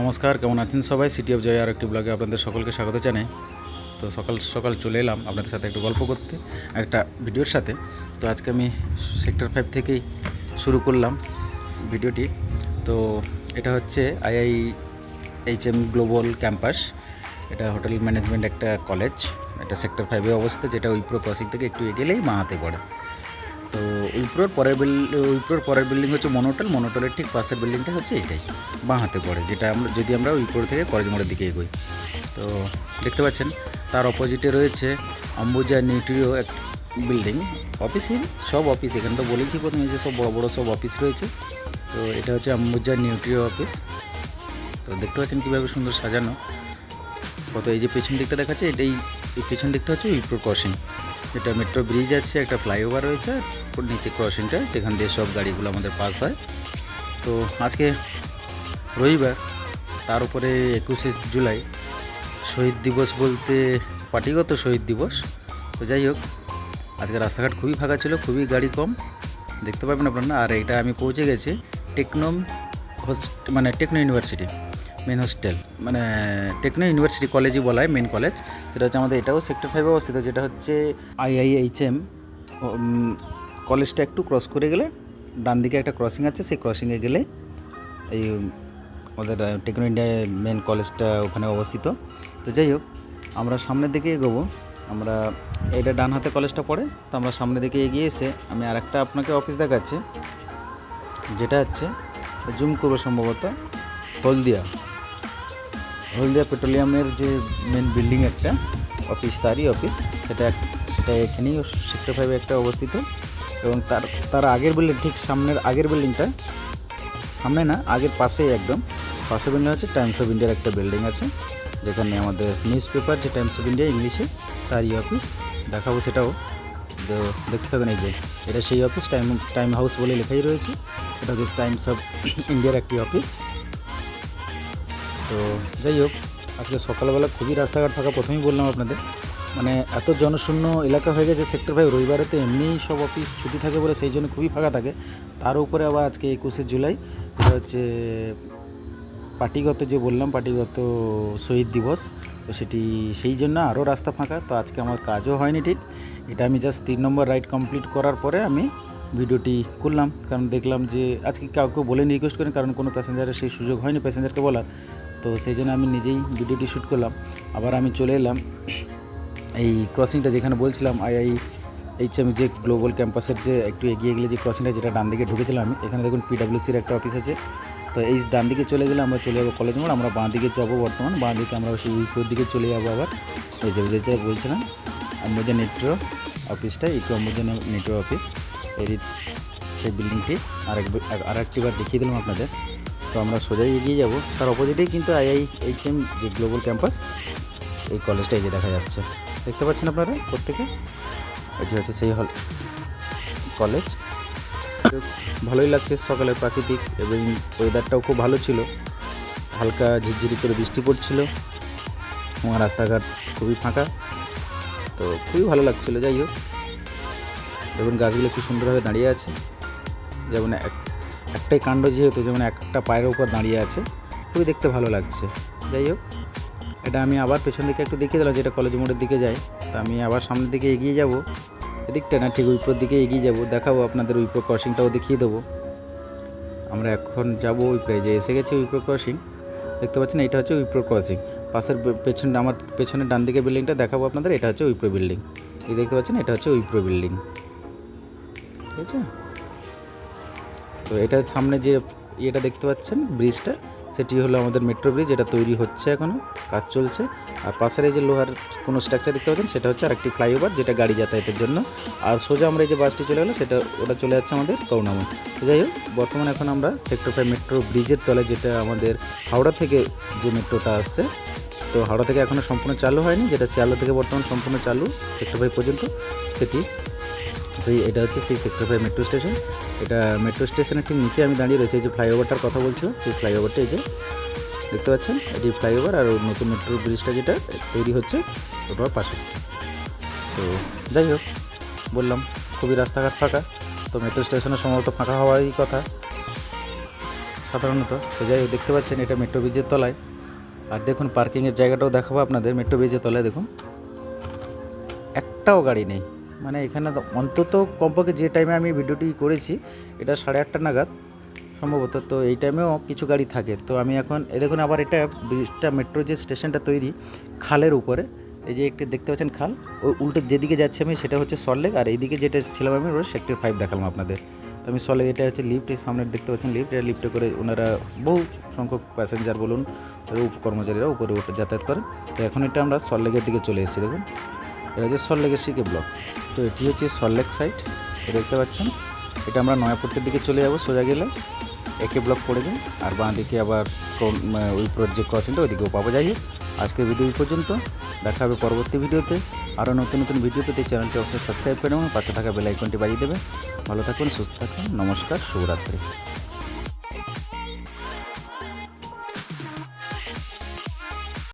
নমস্কার, কেমন আছেন সবাই? সিটি অফ জয় আর একটি ব্লগে আপনাদের সকলকে স্বাগত জানাই। তো সকাল সকাল চলে এলাম আপনাদের সাথে একটু গল্প করতে একটা ভিডিওর সাথে। তো আজকে আমি সেক্টর 5 থেকেই শুরু করলাম ভিডিওটি। তো এটা হচ্ছে IIHM গ্লোবাল ক্যাম্পাস। এটা হোটেল ম্যানেজমেন্ট একটা কলেজ। এটা সেক্টর 5-এ অবস্থিত, যেটা উইপ্রো ক্রসিং থেকে একটু এগেলেই বাঁ হাতে পড়ে। তো উইপ্রোর পরের বিল্ডিং হচ্ছে মনোটলের ঠিক পাশের বিল্ডিংটা হচ্ছে এইটাই, বাঁ হাতে পড়ে, যেটা যদি আমরা উইপ্রো থেকে কলেজ মোড়ের দিকে এগোই। তো দেখতে পাচ্ছেন তার অপোজিটে রয়েছে অম্বুজা নিউট্রিও এক বিল্ডিং, অফিসই সব অফিস। এখানে তো বলেছি প্রথমে যে সব বড় বড় সব অফিস রয়েছে। তো এটা হচ্ছে অম্বুজা নিউট্রিও অফিস। তো দেখতে পাচ্ছেন কীভাবে সুন্দর সাজানো। কত এই যে পেছন দিকটা দেখাচ্ছে, এই পেছন দিকটা হচ্ছে উইপ্রো ক্রসিং। এটা মেট্রো ব্রিজ আছে, একটা ফ্লাইওভার রয়েছে, নিচে ক্রসিংটা, যেখান দিয়ে সব গাড়িগুলো আমাদের পাস হয়। তো আজকে রবিবার, তার উপরে 21শে জুলাই, শহীদ দিবস বলতে পার্টিগত শহীদ দিবস। তো যাই হোক, আজকে রাস্তাঘাট খুবই ফাঁকা ছিল, খুবই গাড়ি কম, দেখতে পাবেন আপনারা। আর এইটা আমি পৌঁছে গেছি techno university main hostel, techno university কলেজই বলা হয়, মেন কলেজ। সেটা হচ্ছে আমাদের, এটাও সেক্টর 5-এ অবস্থিত, যেটা হচ্ছে IIHM কলেজটা একটু ক্রস করে গেলে ডান দিকে একটা ক্রসিং আছে, সেই ক্রসিংয়ে গেলে এই আমাদের টেকনো ইন্ডিয়া মেন কলেজটা ওখানে অবস্থিত। তো যাই হোক, আমরা সামনের দিকে এগোবো। আমরা এটা ডান হাতে কলেজটা পড়ে, তো আমরা সামনের দিকে এগিয়ে এসে আমি আরেকটা আপনাকে অফিস দেখাচ্ছি, যেটা হচ্ছে জুম করবো সম্ভবত হলদিয়া পেট্রোলিয়ামের যে মেন বিল্ডিং একটা অফিস, তারই অফিস সেটা এখানেই সেক্টর 5-এ একটা অবস্থিত। এবং তার আগের বিল্ডিং, ঠিক সামনের আগের বিল্ডিংটা, সামনে না, আগের পাশেই, একদম পাশে বিল্ডিং হচ্ছে টাইমস অফ ইন্ডিয়ার একটা বিল্ডিং আছে, যেখানে আমাদের নিউজ পেপার যে টাইমস অফ ইন্ডিয়া ইংলিশে, তারই অফিস দেখাবো সেটাও। তো দেখতে থাকুন, এই যে এটা সেই অফিস, টাইম হাউস বলে লেখাই রয়েছে। এটা হচ্ছে টাইমস অফ ইন্ডিয়ার একটি অফিস। তো যাই হোক, আজকে সকালবেলা খুবই রাস্তাঘাট ফাঁকা, প্রথমেই বললাম আপনাদের, এত জনশূন্য এলাকা হয়ে গেছে সেক্টর 5। রবিবারে তো এমনিই সব অফিস ছুটি থাকে বলে সেই জন্য খুবই ফাঁকা থাকে। তার উপরে আবার আজকে 21শে জুলাই, যেটা হচ্ছে পার্টিগত শহীদ দিবস। তো সেই জন্য আরও রাস্তা ফাঁকা। তো আজকে আমার কাজও হয়নি ঠিক। এটা আমি জাস্ট 3 নম্বর রাইড কমপ্লিট করার পরে আমি ভিডিওটি করলাম, কারণ দেখলাম যে আজকে কাউকে বলে রিকোয়েস্ট করেন, কারণ কোনো প্যাসেঞ্জারের সেই সুযোগ হয়নি প্যাসেঞ্জারকে বলার। তো সেই জন্য আমি নিজেই ভিডিওটি শ্যুট করলাম। আবার আমি চলে এলাম এই ক্রসিংটা, যেখানে বলছিলাম IIHM যে গ্লোবাল ক্যাম্পাসের যে একটু এগিয়ে গেলে যে ক্রসিংটা, যেটা ডান দিকে ঢুকেছিলাম আমি, এখানে দেখুন PWCর একটা অফিস আছে। তো এই ডান দিকে চলে গেলে আমরা চলে যাবো কলেজ মোড়। আমরা বাঁ দিকে যাবো, বর্তমান বাঁ দিকে আমরা সেই উইপ্রোর দিকে চলে যাবো। আবার এই যে বলছিলাম অম্বুজা নেট্রো অফিসটা, অম্বুজা নেট্রো অফিস, সেই বিল্ডিংটি আরেকটিবার দেখিয়ে দিলাম আপনাদের। তো আমরা সোজাই এগিয়ে যাব, তার অপোজিটেই কিন্তু IIHM যে গ্লোবাল ক্যাম্পাস, এই কলেজটা এই যে দেখা যাচ্ছে, দেখতে পাচ্ছেন আপনারা প্রত্যেকে। এটি হচ্ছে সেই কলেজ। ভালোই লাগছে, সকালের প্রাকৃতিক এবং ওয়েদারটাও খুব ভালো ছিল, হালকা ঝিরঝিরি করে বৃষ্টি পড়ছিল এবং রাস্তাঘাট খুবই ফাঁকা। তো খুবই ভালো লাগছিলো। যাই হোক, দেখুন গাছগুলো খুব সুন্দরভাবে দাঁড়িয়ে আছে, যেমন একটাই কাণ্ড, যেহেতু যেমন একটা পায়ের উপর দাঁড়িয়ে আছে, খুবই দেখতে ভালো লাগছে। যাই হোক, এটা আমি আবার পেছন দিকে একটু দেখিয়ে দিলাম, যেটা কলেজ মোড়ের দিকে যায়। তা আমি আবার সামনের দিকে এগিয়ে যাব, এদিকটা না, ঠিক উইপ্রোর দিকে এগিয়ে যাব, দেখাবো আপনাদের উইপ্রো ক্রসিংটাও দেখিয়ে দেবো। আমরা এখন যাব উইপ্রো, যে এসে গেছে উইপ্রো ক্রসিং, দেখতে পাচ্ছেন এটা হচ্ছে উইপ্রো ক্রসিং। পাশের আমার পেছনের ডান দিকে বিল্ডিংটা দেখাবো আপনাদের, এটা হচ্ছে উইপ্রো বিল্ডিং। এই দেখতে পাচ্ছেন, এটা হচ্ছে উইপ্রো বিল্ডিং, ঠিক আছে। তো এটা সামনে যে ইয়েটা দেখতে পাচ্ছেন, ব্রিজটা, সেটি হলো আমাদের মেট্রো ব্রিজ। এটা তৈরি হচ্ছে, এখনও কাজ চলছে। আর পাশের এই যে লোহার কোনো স্ট্রাকচার দেখতে পাচ্ছেন, সেটা হচ্ছে আরেকটি ফ্লাইওভার, যেটা গাড়ি যাতায়াতের জন্য। আর সোজা আমরা এই যে বাসটি চলে গেলো, ওটা চলে যাচ্ছে আমাদের করুণাময়। তো যাই হোক, বর্তমানে এখন আমরা সেক্টর 5 মেট্রো ব্রিজের তলে, যেটা আমাদের হাওড়া থেকে যে মেট্রোটা আসছে। তো হাওড়া থেকে এখনও সম্পূর্ণ চালু হয়নি, যেটা শিয়ালদা থেকে বর্তমান সম্পূর্ণ চালু সেক্টর 5 পর্যন্ত। এটা হচ্ছে সেই সেক্টর 5 মেট্রো স্টেশন। এটা মেট্রো স্টেশনের ঠিক নিচে আমি দাঁড়িয়ে রয়েছে, এই যে ফ্লাইওভারটার কথা বলছিলাম, সেই ফ্লাইওভারটা এই যে দেখতে পাচ্ছেন, এটি ফ্লাইওভার। আর নতুন মেট্রো ব্রিজটা যেটা তৈরি হচ্ছে ওটার পাশে। তো যাই হোক, বললাম খুবই রাস্তাঘাট ফাঁকা। তো মেট্রো স্টেশনের সম্ভবত ফাঁকা হওয়ারই কথা, সাধারণত। তো যাই হোক, দেখতে পাচ্ছেন এটা মেট্রো ব্রিজের তলায়। আর দেখুন পার্কিংয়ের জায়গাটাও দেখাবো আপনাদের। মেট্রো ব্রিজের তলায় দেখুন একটাও গাড়ি নেই। মানে এখানে তো অন্তত কমপক্ষে যে টাইমে আমি ভিডিওটি করেছি এটা 8:30 নাগাদ সম্ভবত, তো এই টাইমেও কিছু গাড়ি থাকে। তো আমি এখন দেখুন আবার এটা ব্রিজটা, মেট্রো যে স্টেশনটা তৈরি খালের উপরে, এই যে একটি দেখতে পাচ্ছেন খাল, ওই উল্টো যেদিকে যাচ্ছি আমি সেটা হচ্ছে সল্টলেক, আর এইদিকে যেটা ছিলাম আমি ওটা সেক্টর 5 দেখালাম আপনাদের। তো আমি সল্টলেক, এটা হচ্ছে লিফট, এই সামনে দেখতে পাচ্ছেন লিফট, এটা লিফটে করে ওনারা বহু সংখ্যক প্যাসেঞ্জার বলুন কর্মচারীরা উপরে উঠে যাতায়াত করেন। তো এখন এটা আমরা সল্টলেকের দিকে চলে এসেছি। দেখুন এটা হচ্ছে সল্টলেকের সিকে ব্লক। তো এটি হচ্ছে সল্টলেক সাইড, দেখতে পাচ্ছেন। এটা আমরা নয়াপট্টির দিকে চলে যাবো, সোজা গেলে একে ব্লক পড়ে যায়, আর বাঁ দিকে আবার ওই যে ক্রসিংটা ওইদিকেও পাবো। যাই হোক, আজকের ভিডিও এই পর্যন্ত, দেখা হবে পরবর্তী ভিডিওতে। আরও নতুন নতুন ভিডিও পেতে চ্যানেলটি অবশ্যই সাবস্ক্রাইব করে এবং পাশে থাকা বেল আইকনটি বাজিয়ে দেবে। ভালো থাকুন, সুস্থ থাকুন, নমস্কার, শুভরাত্রি।